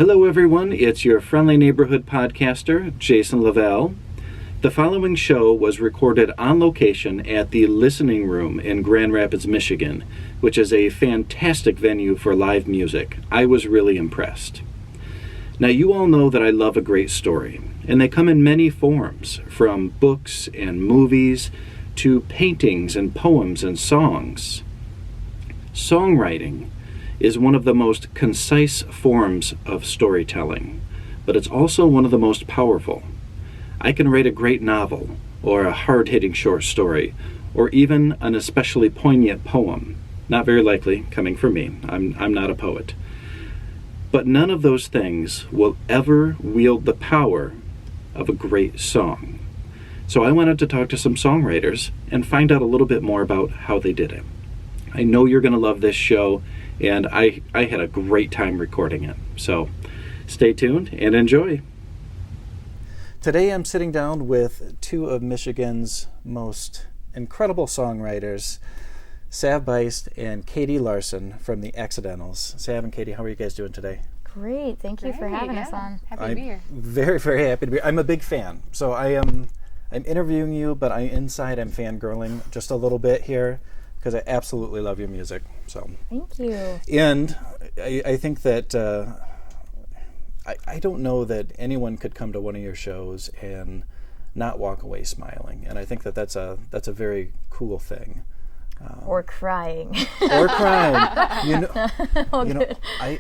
Hello everyone, it's your friendly neighborhood podcaster, Jason Lavelle. The following show was recorded on location at the Listening Room in Grand Rapids, Michigan, which is a fantastic venue for live music. I was really impressed. Now you all know that I love a great story, and they come in many forms, from books and movies to paintings and poems and songs. Songwriting is one of the most concise forms of storytelling, but it's also one of the most powerful. I can write a great novel, or a hard-hitting short story, or even an especially poignant poem. Not very likely, coming from me. I'm not a poet. But none of those things will ever wield the power of a great song. So I wanted to talk to some songwriters and find out a little bit more about how they did it. I know you're going to love this show, and I had a great time recording it. So stay tuned and enjoy. Today I'm sitting down with two of Michigan's most incredible songwriters, Sav Buist and Katie Larson from the Accidentals. Sav and Katie, how are you guys doing today? Great. Thank you for having us on. Happy to be here. Very, very happy to be. I'm a big fan. So I'm interviewing you, but inside I'm fangirling just a little bit here because I absolutely love your music. So thank you. And I think that I don't know that anyone could come to one of your shows and not walk away smiling. And I think that that's a very cool thing. Or crying. Or crying.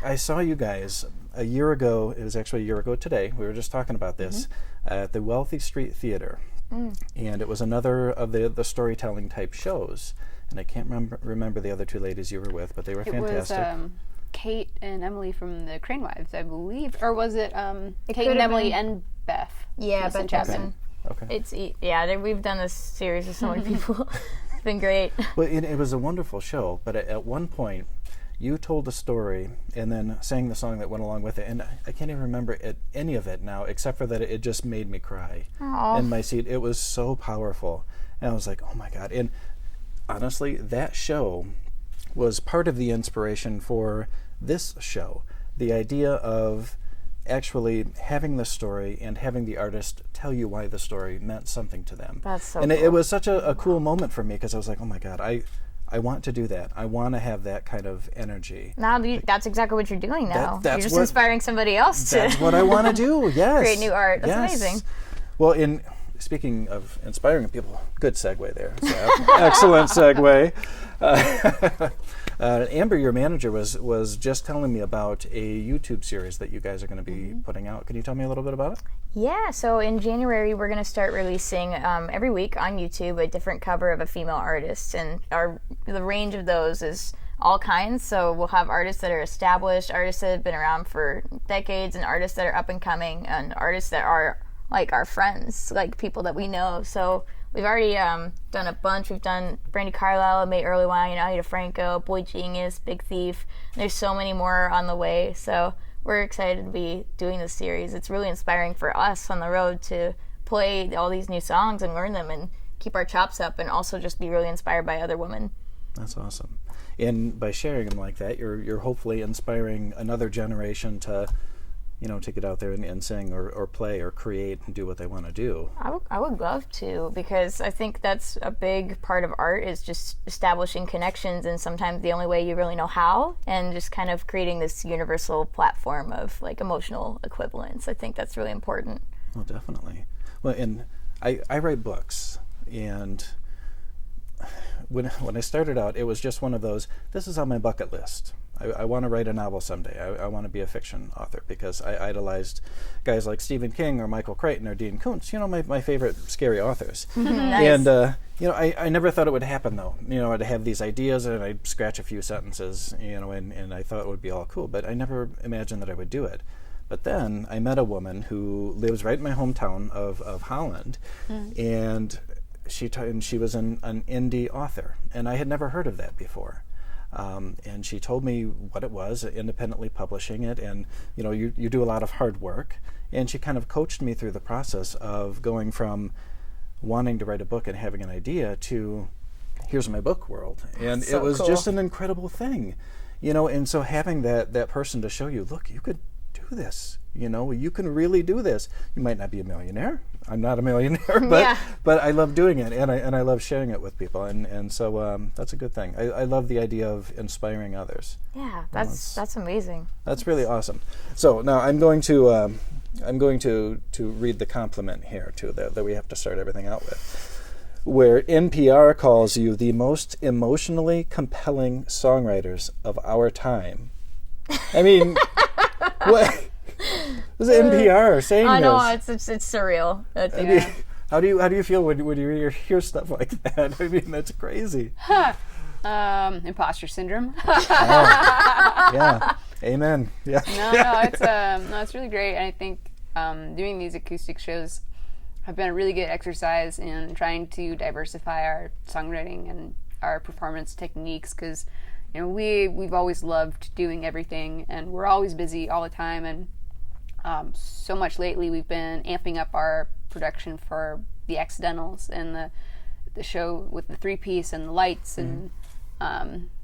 I saw you guys a year ago. It was actually a year ago today. We were just talking about this at the Wealthy Street Theater. And it was another of the storytelling type shows. And I can't remember the other two ladies you were with, but they were fantastic. It was Kate and Emily from the Crane Wives, I believe. Or was it Kate and Emily and Beth? Yeah, Beth Chapman. Okay. We've done this series with so many people. It's been great. Well, it was a wonderful show, but at one point, you told a story and then sang the song that went along with it, and I can't even remember any of it now, except for that it just made me cry in my seat. It was so powerful, and I was like, oh my God. And honestly, that show was part of the inspiration for this show. The idea of actually having the story and having the artist tell you why the story meant something to them. That's so and cool. it was such a cool moment for me because I was like, oh my God, I want to do that. I want to have that kind of energy. Now that's exactly what you're doing now. That's you're just inspiring somebody else to. That's what I want to do, yes. Create new art. That's yes. amazing. Well, speaking of inspiring people, good segue there. Excellent segue. Amber, your manager, was just telling me about a YouTube series that you guys are going to be putting out. Can you tell me a little bit about it? Yeah, so in January we're going to start releasing every week on YouTube a different cover of a female artist, and the range of those is all kinds. So we'll have artists that are established, artists that have been around for decades, and artists that are up and coming, and artists that are like our friends, like people that we know. So we've already done a bunch. We've done Brandy Carlisle, May Earlywine, Anita Franco, Boy Genius, Big Thief. There's so many more on the way. So we're excited to be doing this series. It's really inspiring for us on the road to play all these new songs and learn them and keep our chops up, and also just be really inspired by other women. That's awesome. And by sharing them like that, you're hopefully inspiring another generation to get out there and sing or play or create and do what they want to do. I would love to, because I think that's a big part of art, is just establishing connections, and sometimes the only way you really know how, and just kind of creating this universal platform of like emotional equivalence. I think that's really important. Oh, definitely. Well, and I write books, and when I started out, it was just one of those, this is on my bucket list. I want to write a novel someday. I want to be a fiction author because I idolized guys like Stephen King or Michael Crichton or Dean Koontz, my favorite scary authors. Nice. And, I never thought it would happen, though. I'd have these ideas and I'd scratch a few sentences, and I thought it would be all cool, but I never imagined that I would do it. But then I met a woman who lives right in my hometown of Holland, and she was an indie author, and I had never heard of that before. And she told me what it was, independently publishing it, and you do a lot of hard work, and she kind of coached me through the process of going from wanting to write a book and having an idea to here's my book world. And so it was cool. Just an incredible thing, and so having that person to show you, look, you could do this. You know, you can really do this. You might not be a millionaire. I'm not a millionaire, but I love doing it, and I love sharing it with people, and so that's a good thing. I love the idea of inspiring others. Yeah, that's amazing. That's really awesome. So now I'm going to read the compliment here too that we have to start everything out with, where NPR calls you the most emotionally compelling songwriters of our time. I mean, what? This is NPR saying this. I know, it's surreal. How do you feel when you hear stuff like that? I mean, that's crazy. Imposter syndrome. Yeah. Amen. Yeah. It's really great. And I think doing these acoustic shows have been a really good exercise in trying to diversify our songwriting and our performance techniques, because we've always loved doing everything, and we're always busy all the time, and so much lately we've been amping up our production for the accidentals and the show with the 3-piece and the lights, and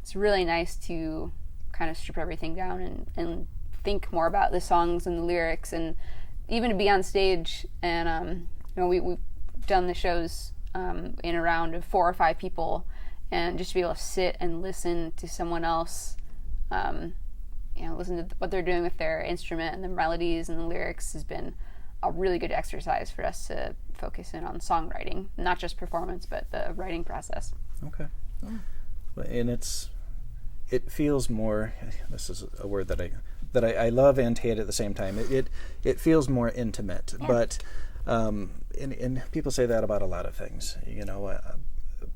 it's really nice to kind of strip everything down and think more about the songs and the lyrics, and even to be on stage. And we've done the shows in a round of 4 or 5 people, and just to be able to sit and listen to someone else listen to what they're doing with their instrument and the melodies and the lyrics has been a really good exercise for us to focus in on songwriting, not just performance, but the writing process. Okay. Yeah. And it feels more, this is a word that I love and hate at the same time. It feels more intimate, but and people say that about a lot of things,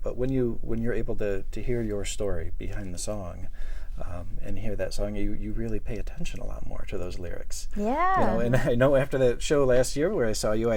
but when you're able to hear your story behind the song, and hear that song, you really pay attention a lot more to those lyrics. Yeah. And I know after that show last year where I saw you,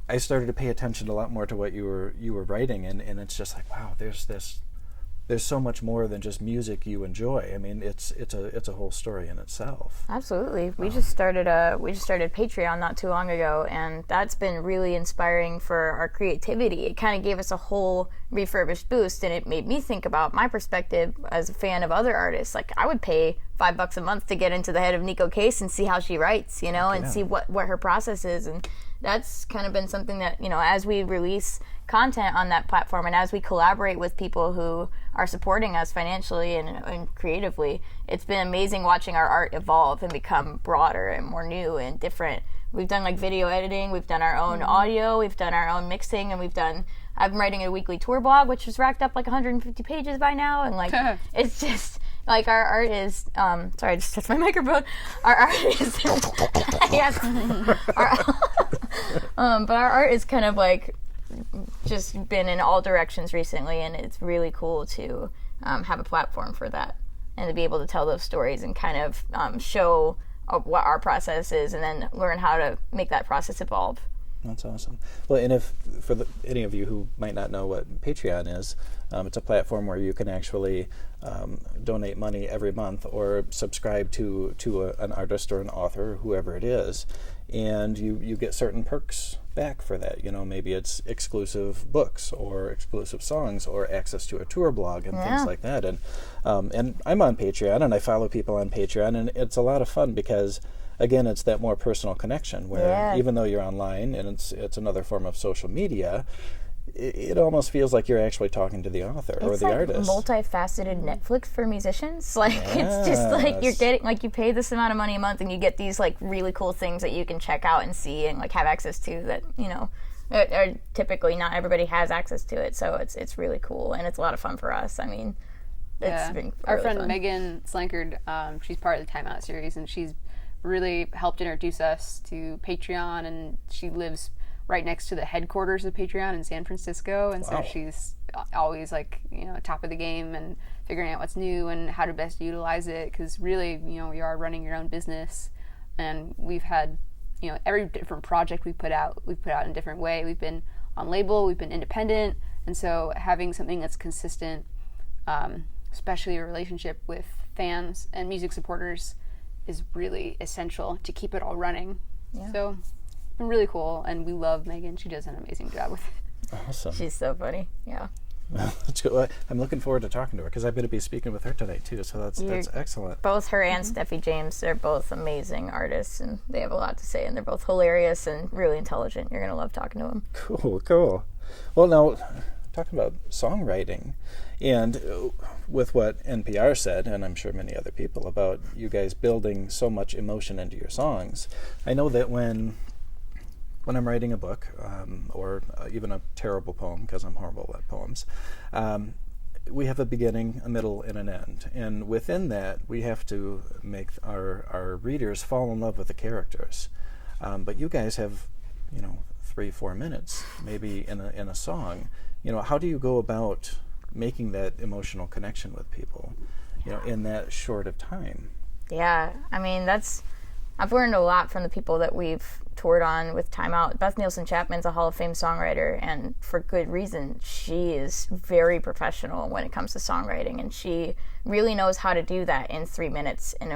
I started to pay attention a lot more to what you were writing, and it's just like, wow, there's so much more than just music you enjoy. I mean, it's a whole story in itself. Absolutely. We just started Patreon not too long ago, and that's been really inspiring for our creativity. It kind of gave us a whole refurbished boost, and it made me think about my perspective as a fan of other artists. Like, I would pay $5 a month to get into the head of Nico Case and see how she writes, and see what her process is. And that's kind of been something that, as we release content on that platform and as we collaborate with people who are supporting us financially and creatively, it's been amazing watching our art evolve and become broader and more new and different. We've done like video editing, we've done our own audio, we've done our own mixing, and I've been writing a weekly tour blog, which has racked up like 150 pages by now, and like it's just like our art is sorry, I just touched my microphone. Our art is yes. But our art is kind of like just been in all directions recently, and it's really cool to have a platform for that and to be able to tell those stories and kind of show what our process is, and then learn how to make that process evolve. That's awesome. Well, and if for any of you who might not know what Patreon is, it's a platform where you can actually donate money every month or subscribe to an artist or an author, whoever it is, and you get certain perks back for that. Maybe it's exclusive books or exclusive songs or access to a tour blog and things like that. And I'm on Patreon, and I follow people on Patreon, and it's a lot of fun because, again, it's that more personal connection where even though you're online and it's another form of social media, it almost feels like you're actually talking to the author or the artist. It's like multifaceted Netflix for musicians. Like, it's just like you're getting, like, you pay this amount of money a month and you get these like really cool things that you can check out and see and like have access to that, are typically not everybody has access to it. So it's really cool, and it's a lot of fun for us. I mean, it's been our really friend fun. Megan Slankard, she's part of the Time Out series, and she's really helped introduce us to Patreon, and she lives right next to the headquarters of Patreon in San Francisco, and so she's always like top of the game and figuring out what's new and how to best utilize it, because really you are running your own business, and we've had every different project we put out in a different way. We've been on label, we've been independent, and so having something that's consistent, especially a relationship with fans and music supporters, is really essential to keep it all running. So it's been really cool, and we love Megan. She does an amazing job with it. Awesome. She's so funny. Yeah. That's good. I'm looking forward to talking to her because I'm going to be speaking with her tonight too. So that's excellent. Both her and Stephie James, they're both amazing artists, and they have a lot to say, and they're both hilarious and really intelligent. You're going to love talking to them. Cool. Well, now, talking about songwriting, and with what NPR said, and I'm sure many other people, about you guys building so much emotion into your songs, I know that when I'm writing a book, or even a terrible poem, because I'm horrible at poems, we have a beginning, a middle, and an end. And within that, we have to make our readers fall in love with the characters. But you guys have, 3-4 minutes, maybe in a song. How do you go about making that emotional connection with people, in that short of time? Yeah, I mean, I've learned a lot from the people that we've toured on with Time Out. Beth Nielsen Chapman's a Hall of Fame songwriter, and for good reason. She is very professional when it comes to songwriting, and she really knows how to do that in 3 minutes in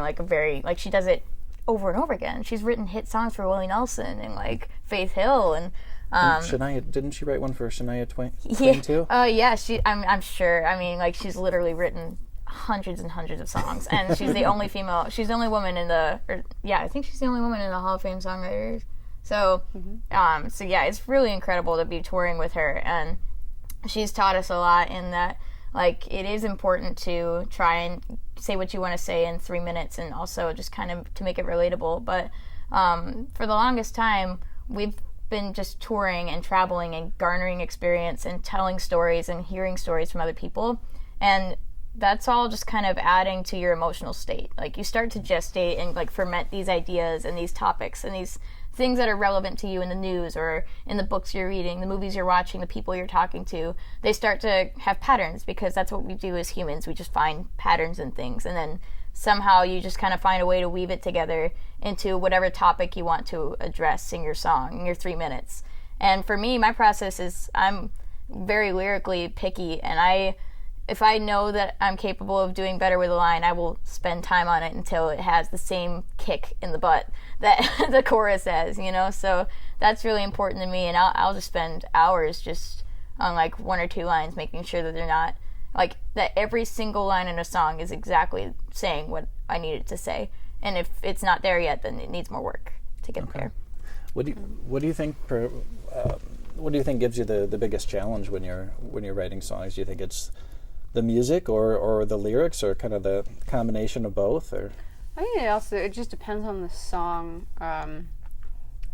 she does it over and over again. She's written hit songs for Willie Nelson and Faith Hill and Shania, didn't she write one for Shania Twain too? Yeah, I'm sure. I mean, she's literally written hundreds and hundreds of songs, and she's the only female. She's the only woman I think she's the only woman in the Hall of Fame songwriters. So, so yeah, it's really incredible to be touring with her, and she's taught us a lot in that, it is important to try and say what you want to say in 3 minutes, and also just kind of to make it relatable. But for the longest time, we've been just touring and traveling and garnering experience and telling stories and hearing stories from other people, and that's all just kind of adding to your emotional state. You start to gestate and ferment these ideas and these topics and these things that are relevant to you in the news or in the books you're reading, the movies you're watching, the people you're talking to. They start to have patterns, because that's what we do as humans. We just find patterns in things, and then somehow you just kind of find a way to weave it together into whatever topic you want to address in your song, in your 3 minutes. And for me, my process is I'm very lyrically picky, and if I know that I'm capable of doing better with a line, I will spend time on it until it has the same kick in the butt that the chorus has, So that's really important to me, and I'll just spend hours just on 1 or 2 lines, making sure that they're not, that every single line in a song is exactly saying what I need it to say. And if it's not there yet, then it needs more work to get there. What do you think gives you the biggest challenge when you're writing songs? Do you think it's the music or the lyrics, or kind of the combination of both? Or I think it just depends on the song.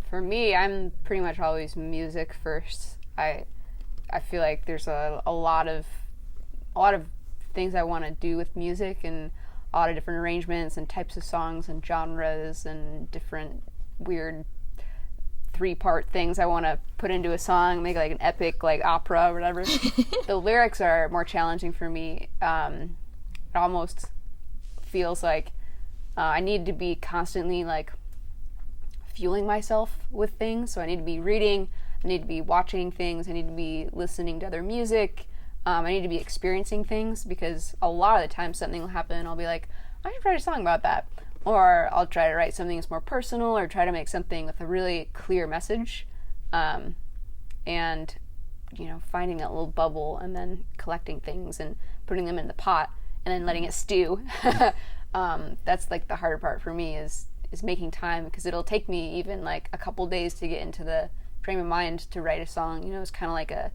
For me, I'm pretty much always music first. I feel like there's a lot of things I want to do with music, and a lot of different arrangements and types of songs and genres and different weird 3-part things I want to put into a song, make an epic opera or whatever. The lyrics are more challenging for me. It almost feels like I need to be constantly fueling myself with things. So I need to be reading, I need to be watching things, I need to be listening to other music, I need to be experiencing things, because a lot of the time something will happen and I'll be like, I should write a song about that. Or I'll try to write something that's more personal, or try to make something with a really clear message. And, finding that little bubble and then collecting things and putting them in the pot and then letting it stew. That's the harder part for me is making time, because it'll take me even a couple days to get into the frame of mind to write a song. It's kind of like a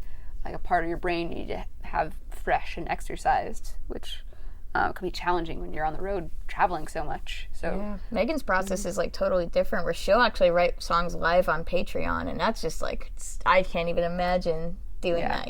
part of your brain you need to have fresh and exercised, which can be challenging when you're on the road traveling so much. So yeah. Megan's process is totally different, where she'll actually write songs live on Patreon, and that's just I can't even imagine doing that,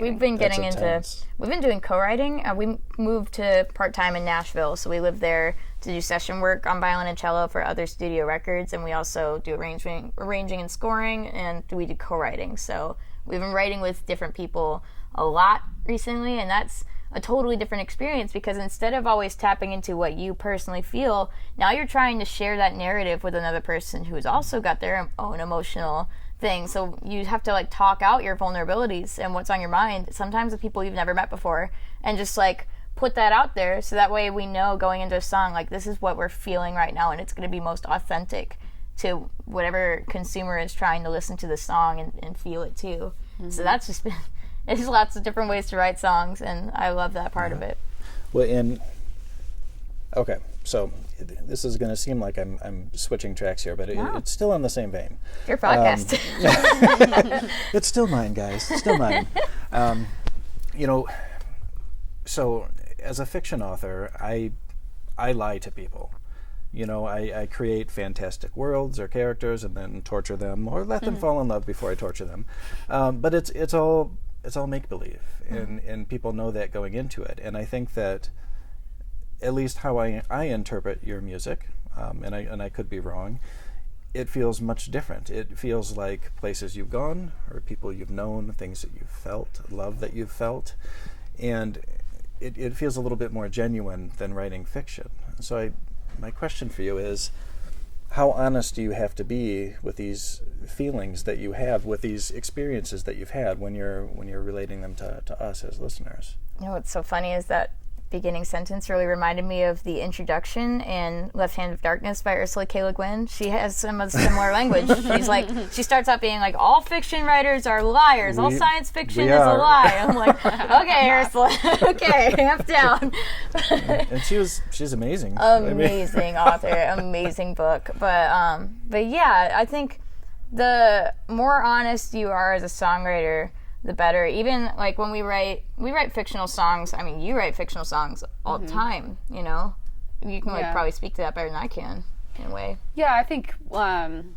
we've been we've been doing co-writing. We moved to part-time in Nashville, so we live there to do session work on violin and cello for other studio records, and we also do arranging and scoring, and we do co-writing. So we've been writing with different people a lot recently, and that's a totally different experience, because instead of always tapping into what you personally feel, now you're trying to share that narrative with another person who's also got their own emotional thing. So you have to talk out your vulnerabilities and what's on your mind, sometimes with people you've never met before, and just put that out there, so that way we know going into a song, this is what we're feeling right now, and it's going to be most authentic to whatever consumer is trying to listen to the song and feel it too. Mm-hmm. So that's just been there's lots of different ways to write songs, and I love that part of it. Well, okay, so this is going to seem like I'm switching tracks here, but it's still on the same vein. Your podcast. It's still mine, guys. It's still mine. So as a fiction author, I lie to people. I create fantastic worlds or characters and then torture them or let them fall in love before I torture them. But it's all make-believe, and people know that going into it. And I think that at least how I interpret your music, and I could be wrong, it feels much different. It feels like places you've gone or people you've known, things that you've felt, love that you've felt. And it feels a little bit more genuine than writing fiction. So my question for you is, how honest do you have to be with these feelings that you have, with these experiences that you've had when you're relating them to us as listeners? What's so funny is that beginning sentence really reminded me of the introduction in Left Hand of Darkness by Ursula K. Le Guin. She has some of the similar language. She starts out being like, all fiction writers are liars. All science fiction is a lie. I'm like, okay, Ursula, okay, amp down. And she's amazing. Amazing author, amazing book. But yeah, I think the more honest you are as a songwriter, the better. Even like when we write fictional songs. I mean, you write fictional songs all the time. You can probably speak to that better than I can in a way. Yeah, I think one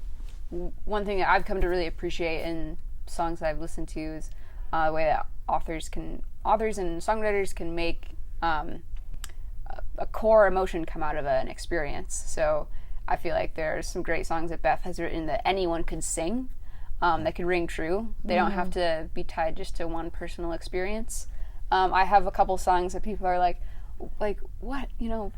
thing that I've come to really appreciate in songs that I've listened to is the way that authors and songwriters can make a core emotion come out of an experience. So I feel like there's some great songs that Beth has written that anyone could sing. That could ring true. They don't have to be tied just to one personal experience. I have a couple songs that people are like what?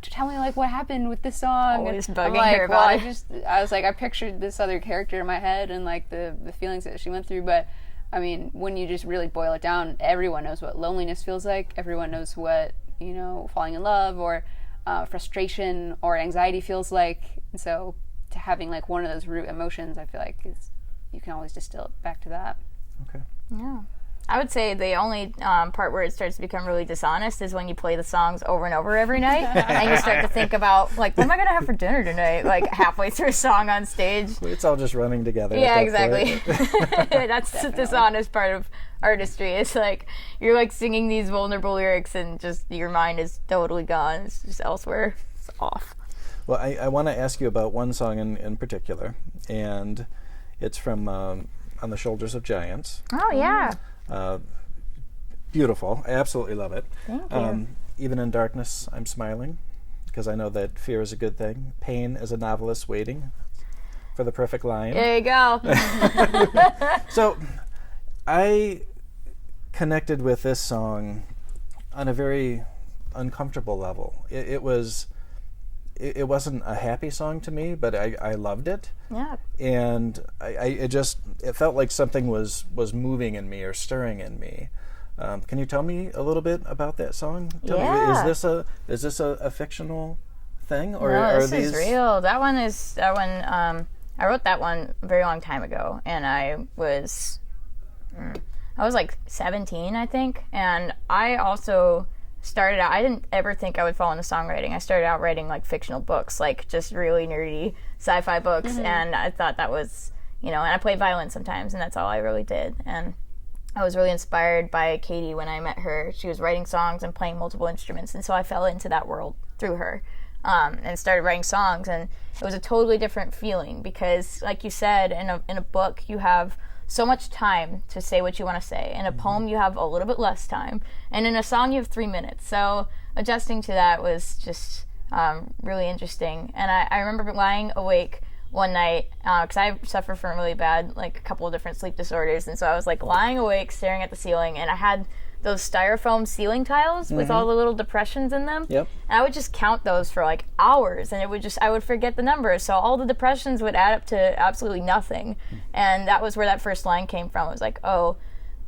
Tell me what happened with this song. Always and bugging I'm her about it. I was like, I pictured this other character in my head and the feelings that she went through. But I mean, when you just really boil it down, everyone knows what loneliness feels like. Everyone knows what falling in love or frustration or anxiety feels like. And so, to having one of those root emotions, I feel like you can always distill it back to that. Okay. Yeah. I would say the only part where it starts to become really dishonest is when you play the songs over and over every night, and you start to think about, what am I going to have for dinner tonight, halfway through a song on stage. It's all just running together. Yeah, exactly. That's the dishonest part of artistry. It's you're singing these vulnerable lyrics and just your mind is totally gone. It's just elsewhere. It's off. Well, I want to ask you about one song in particular, and it's from On the Shoulders of Giants. Oh, yeah. Beautiful. I absolutely love it. Thank you. Even in darkness, I'm smiling, because I know that fear is a good thing. Pain is a novelist waiting for the perfect line. There you go. So I connected with this song on a very uncomfortable level. It wasn't a happy song to me, but I loved it. Yeah. And it felt like something was moving in me or stirring in me. Can you tell me a little bit about that song? Tell me, is this a fictional thing, or no, are this these? Is real. That one. I wrote that one a very long time ago, and I was 17, I think, and I also started out, I didn't ever think I would fall into songwriting. I started out writing fictional books, just really nerdy sci-fi books, and I thought that was, and I played violin sometimes, and that's all I really did. And I was really inspired by Katie when I met her. She was writing songs and playing multiple instruments, and so I fell into that world through her, and started writing songs, and it was a totally different feeling because, like you said, in a book you have so much time to say what you want to say. In a poem, you have a little bit less time. And in a song, you have 3 minutes. So adjusting to that was just really interesting. And I remember lying awake one night, because I suffer from really bad, a couple of different sleep disorders. And so I was lying awake, staring at the ceiling, and I had those styrofoam ceiling tiles with all the little depressions in them. Yep. And I would just count those for hours, and I would forget the numbers. So all the depressions would add up to absolutely nothing. And that was where that first line came from. It was oh,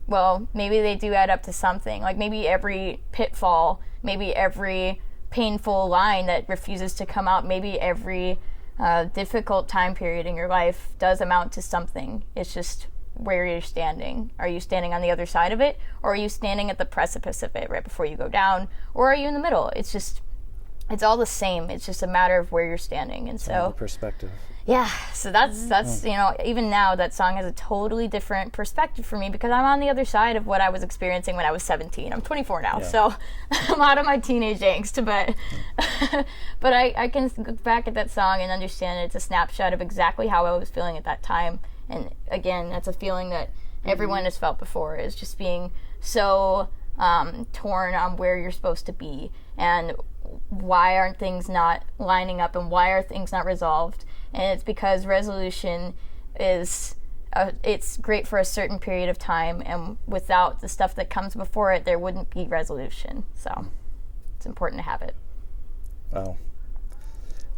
well, maybe they do add up to something. Maybe every pitfall, maybe every painful line that refuses to come out, maybe every difficult time period in your life does amount to something. It's just where you're standing. Are you standing on the other side of it, or are you standing at the precipice of it right before you go down, or are you in the middle? It's all the same. It's just a matter of where you're standing. And so perspective. Yeah, so that's you know, even now that song has a totally different perspective for me because I'm on the other side of what I was experiencing when I was 17. I'm 24 now, so I'm out of my teenage angst, but I can look back at that song and understand it's a snapshot of exactly how I was feeling at that time. And again, that's a feeling that everyone has felt before, is just being so torn on where you're supposed to be and why aren't things not lining up and why are things not resolved. And it's because resolution is it's great for a certain period of time, and without the stuff that comes before it, there wouldn't be resolution. So it's important to have it. Wow.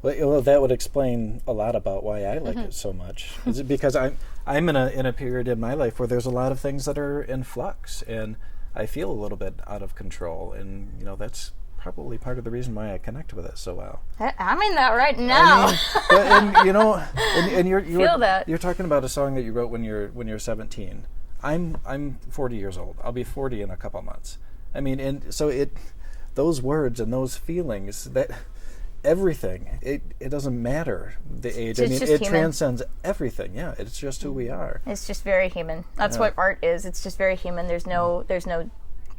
Well, that would explain a lot about why I like it so much. Is it because I'm in a period in my life where there's a lot of things that are in flux, and I feel a little bit out of control, and you know that's probably part of the reason why I connect with it so well. I'm in that right now. And you know, and Feel that. You're talking about a song that you wrote when you're 17. I'm 40 years old. I'll be 40 in a couple months. I mean, and so those words and those feelings, that everything, it doesn't matter the age. I mean, it transcends everything. Yeah, it's just who we are. It's just very human. That's what art is. It's just very human. There's no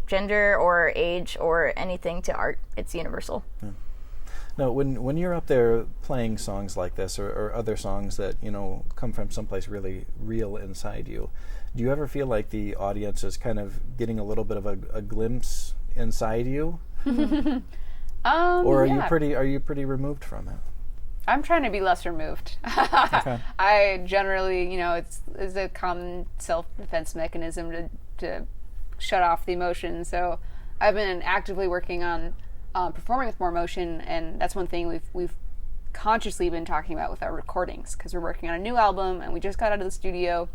gender or age or anything to art. It's universal. Yeah. Now, when you're up there playing songs like this or other songs that, you know, come from someplace really real inside you, do you ever feel like the audience is kind of getting a little bit of a glimpse inside you? Or are you pretty removed from it? I'm trying to be less removed. Okay. I generally, you know, it's a common self-defense mechanism to shut off the emotion. So I've been actively working on performing with more emotion, and that's one thing we've consciously been talking about with our recordings, because we're working on a new album and we just got out of the studio.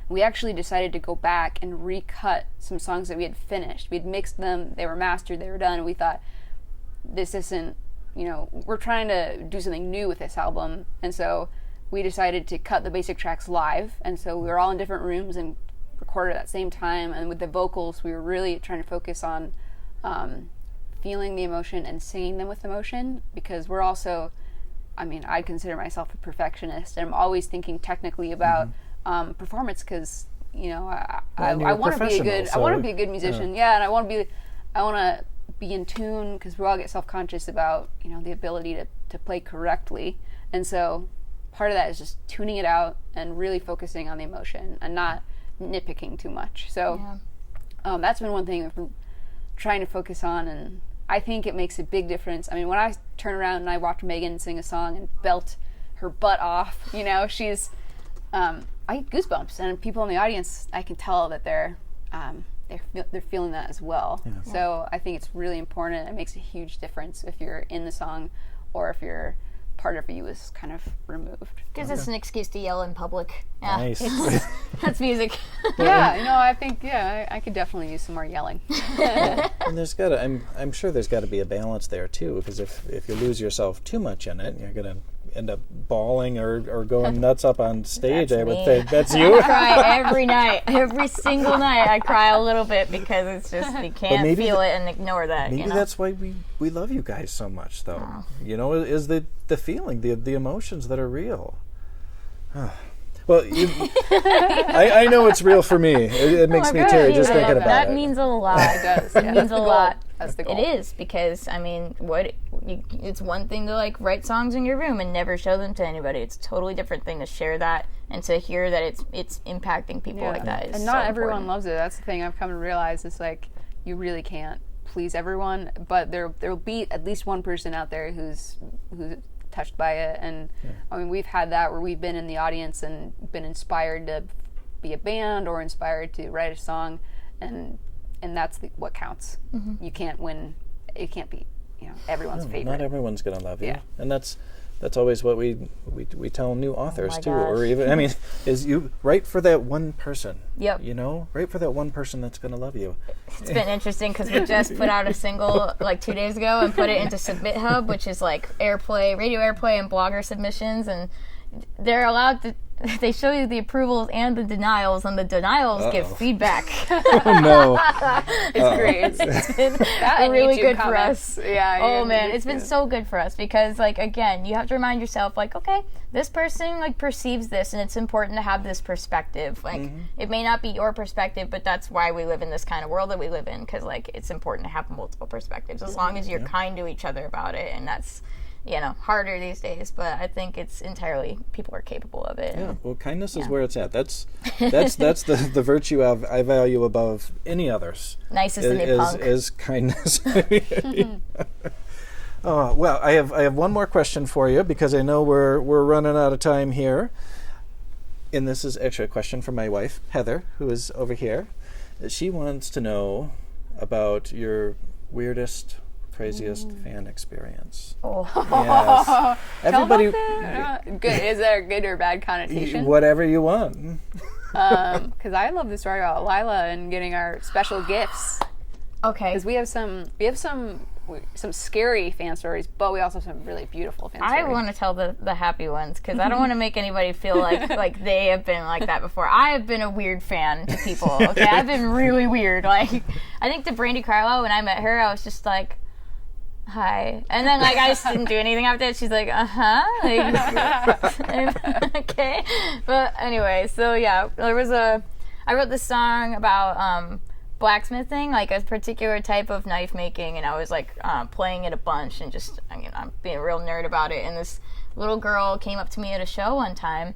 We actually decided to go back and recut some songs that we had finished. We'd mixed them, they were mastered, they were done, and we thought, this isn't, you know, we're trying to do something new with this album. And so we decided to cut the basic tracks live, and so we were all in different rooms and recorded at that same time. And with the vocals, we were really trying to focus on feeling the emotion and singing them with emotion, because we're also, I mean, I consider myself a perfectionist, and I'm always thinking technically about performance, because, you know, I want to be a good musician, and I want to be in tune, because we all get self-conscious about, you know, the ability to play correctly. And so part of that is just tuning it out and really focusing on the emotion and not nitpicking too much. So that's been one thing I've been trying to focus on, and I think it makes a big difference. I mean, when I turn around and I watch Megan sing a song and belt her butt off, you know, she's I get goosebumps, and people in the audience, I can tell that they're feeling that as well. Yeah. So I think it's really important. It makes a huge difference if you're in the song or if your part of you is kind of removed. Gives us an excuse to yell in public. Yeah, nice. That's music. Yeah, you know, I think I could definitely use some more yelling. And there's I'm sure there's got to be a balance there too, because if you lose yourself too much in it, you're gonna end up bawling or going nuts up on stage. I would think that's you. I cry every night, every single night. I cry a little bit because it's just you can't feel it and ignore that. Maybe that's why we love you guys so much, though. Oh. You know, is the feeling, the emotions that are real. Well, I know it's real for me. It makes me teary just thinking about it. That means a lot. It does. It means a lot. That's the goal. It is, because I mean, it's one thing to like write songs in your room and never show them to anybody. It's a totally different thing to share that and to hear that it's impacting people like that. And not everyone loves it. That's the thing I've come to realize. Is like you really can't please everyone, but there'll be at least one person out there who's touched by it. And I mean, we've had that where we've been in the audience and been inspired to be a band or inspired to write a song, and that's what counts. You can't win. It can't be, you know, everyone's favorite. Not everyone's going to love you. And that's always what we tell new authors too. Gosh. Or even, I mean, is you write for that one person. Yep. You know, write for that one person that's going to love you. It's been interesting because we just put out a single like 2 days ago and put it into Submit Hub, which is like radio airplay and blogger submissions, and they're allowed to. They show you the approvals and the denials, and the denials give feedback. Oh no! It's great. It's been really YouTube good comments. for us. Yeah. Oh man, it's been so good for us because, like, again, you have to remind yourself, like, okay, this person like perceives this, and it's important to have this perspective. Like, it may not be your perspective, but that's why we live in this kind of world that we live in, because like it's important to have multiple perspectives as long as you're kind to each other about it, and that's. Harder these days, but I think it's entirely people are capable of it. Yeah, well, kindness is where it's at. That's the virtue I value above any others. Nice as the new punk. Is kindness. Well, I have one more question for you because I know we're running out of time here, and this is actually a question from my wife Heather, who is over here. She wants to know about your weirdest, craziest fan experience. Oh. Yes. Everybody. Good. Is there a good or bad connotation? Whatever you want. Because I love the story about Lila and getting our special gifts. Okay. Because we have some scary fan stories, but we also have some really beautiful fan stories. I want to tell the happy ones because I don't want to make anybody feel like they have been like that before. I have been a weird fan to people. Okay, I've been really weird. Like, I think to Brandy Carlisle, when I met her, I was just like, hi, and then like I just didn't do anything after that. She's like, like, okay, but anyway, so yeah, I wrote this song about blacksmithing, like a particular type of knife making, and I was like playing it a bunch and just I'm being a real nerd about it. And this little girl came up to me at a show one time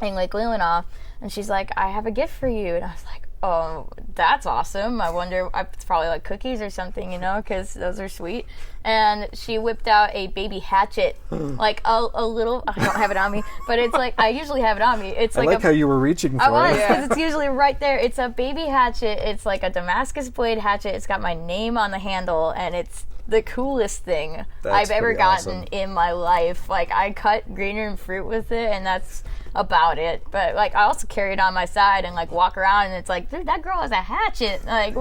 in Lake Leelanau, and she's like, I have a gift for you, and I was like, oh, that's awesome. I wonder, it's probably like cookies or something, because those are sweet. And she whipped out a baby hatchet, like a little, I don't have it on me, but it's like, I usually have it on me. It's like how you were reaching for it. I was, because it's usually right there. It's a baby hatchet. It's like a Damascus blade hatchet. It's got my name on the handle, and it's the coolest thing I've ever gotten in my life. Like, I cut greener and fruit with it, and that's about it. But like, I also carry it on my side and like walk around, and it's like, dude, that girl has a hatchet. Like,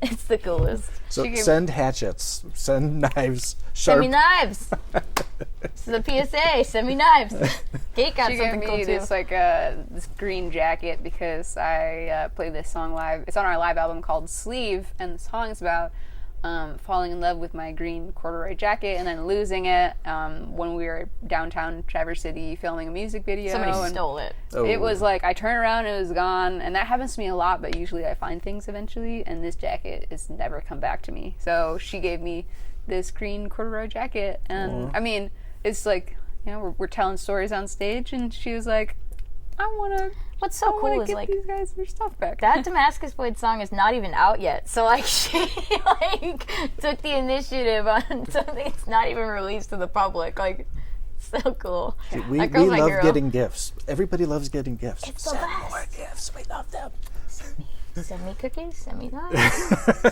it's the coolest. So send hatchets, send knives, send me knives. This is a PSA. Send me knives. Kate got she something gave cool me too. This this green jacket because I played this song live. It's on our live album called Sleeve, and the song is about falling in love with my green corduroy jacket and then losing it when we were downtown Traverse City filming a music video. Somebody stole it. Oh. It was like I turn around and it was gone, and that happens to me a lot, but usually I find things eventually, and this jacket has never come back to me. So she gave me this green corduroy jacket, and I mean, it's like, we're telling stories on stage, and she was like, What's so cool is get like these guys their stuff back. That Damascus Blade song is not even out yet. So like she like took the initiative on something that's not even released to the public. Like, so cool. We love getting gifts. Everybody loves getting gifts. It's the Send best. more gifts. We love them. Send me cookies. Send me knives.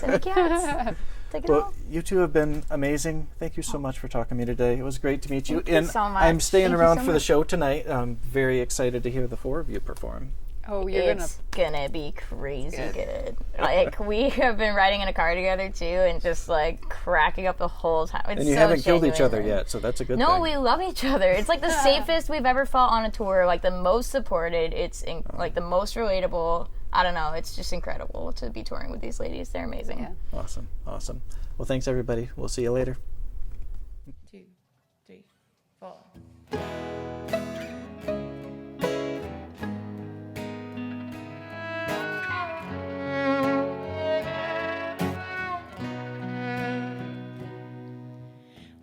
Send me cats. Take it all. Well, you two have been amazing. Thank you so much for talking to me today. It was great to meet you. Thank you so much. I'm staying Thank you around so for the much. show tonight. I'm very excited to hear the four of you perform. Oh, It's gonna be crazy good. Like, we have been riding in a car together too, and just like cracking up the whole time. It's And you so haven't killed each genuine. other yet, so that's a good thing. No, we love each other. It's like the safest we've ever felt on a tour. Like, the most supported. It's like the most relatable. I don't know. It's just incredible to be touring with these ladies. They're amazing. Yeah. Awesome. Well, thanks everybody. We'll see you later. 2, 3, 4.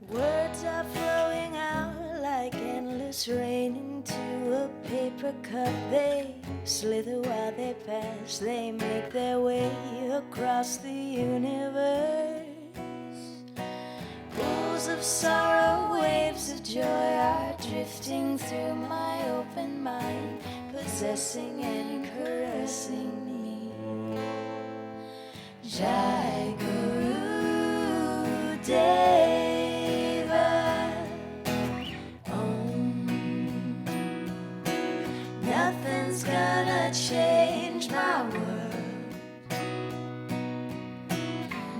Words are flowing out like endless rain into a paper cup. They slither while they pass. They make their way across the universe. Pools of sorrow, waves of joy are drifting through my open mind, possessing and caressing me. Jai Guru Deva Om. Nothing's gonna change my world.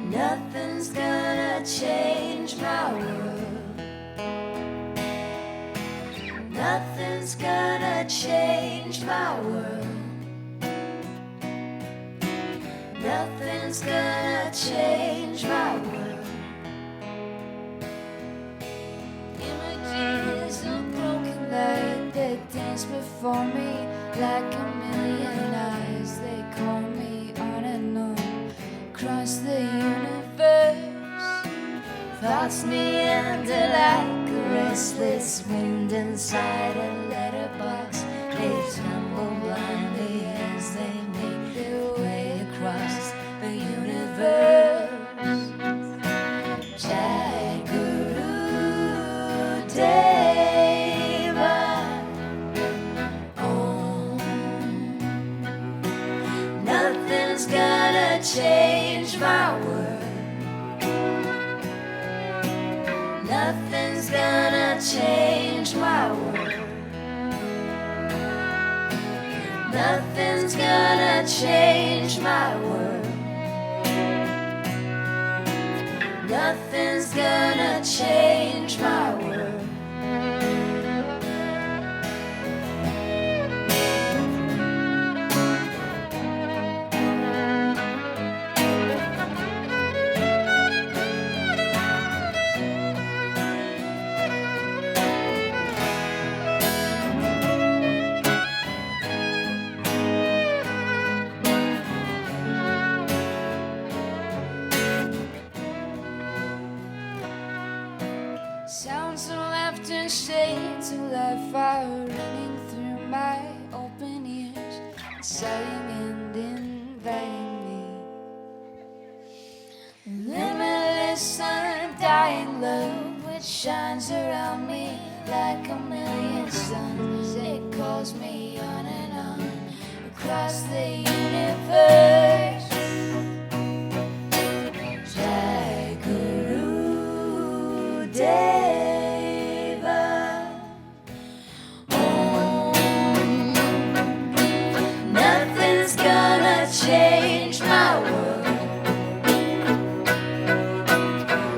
Nothing's gonna change my world. Nothing Nothing's gonna change my world. Nothing's gonna change my world. Images of broken light that dance before me like a million eyes. They call me on and on across the universe. Thoughts meander like a restless wind inside a letterbox. They tumble blindly as they make their way across the universe. Jai Guru Deva Om. Nothing's gonna change my world. Nothing's gonna change my world. Nothing's gonna change my world. Nothing's gonna change my world. Sounds of laughter, shades of life are running through my open ears, exciting and inviting me. Limitless, undying love which shines around me like a million suns. It calls me on and on across the universe. Jai Guru Deva Om. Nothing's gonna change my world.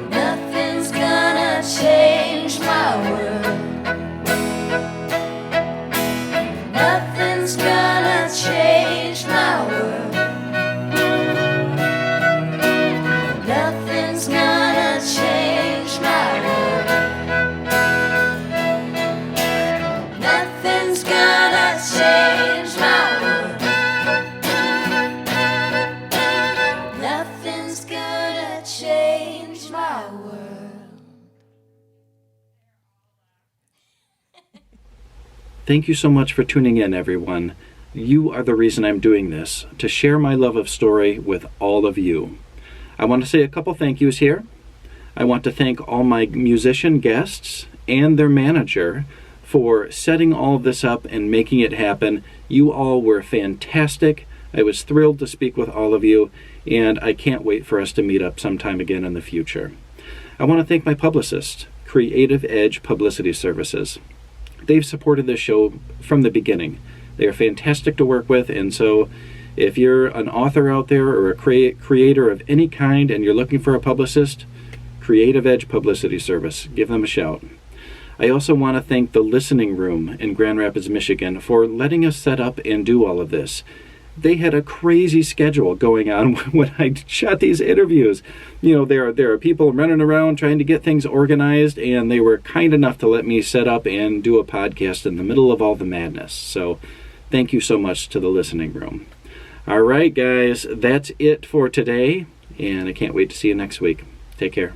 Nothing's gonna change my world. Nothing's gonna change my world. Nothing's gonna change my world. Nothing's gonna change my world. Nothing's gonna change my world. Thank you so much for tuning in, everyone. You are the reason I'm doing this, to share my love of story with all of you. I want to say a couple thank yous here. I want to thank all my musician guests and their manager for setting all of this up and making it happen. You all were fantastic. I was thrilled to speak with all of you, and I can't wait for us to meet up sometime again in the future. I want to thank my publicist, Creative Edge Publicity Services. They've supported this show from the beginning. They are fantastic to work with, and so if you're an author out there or a creator of any kind and you're looking for a publicist, Creative Edge Publicity Service, give them a shout. I also want to thank the Listening Room in Grand Rapids, Michigan for letting us set up and do all of this. They had a crazy schedule going on when I shot these interviews. You know, there are people running around trying to get things organized, and they were kind enough to let me set up and do a podcast in the middle of all the madness. So thank you so much to the Listening Room. All right, guys, that's it for today, and I can't wait to see you next week. Take care.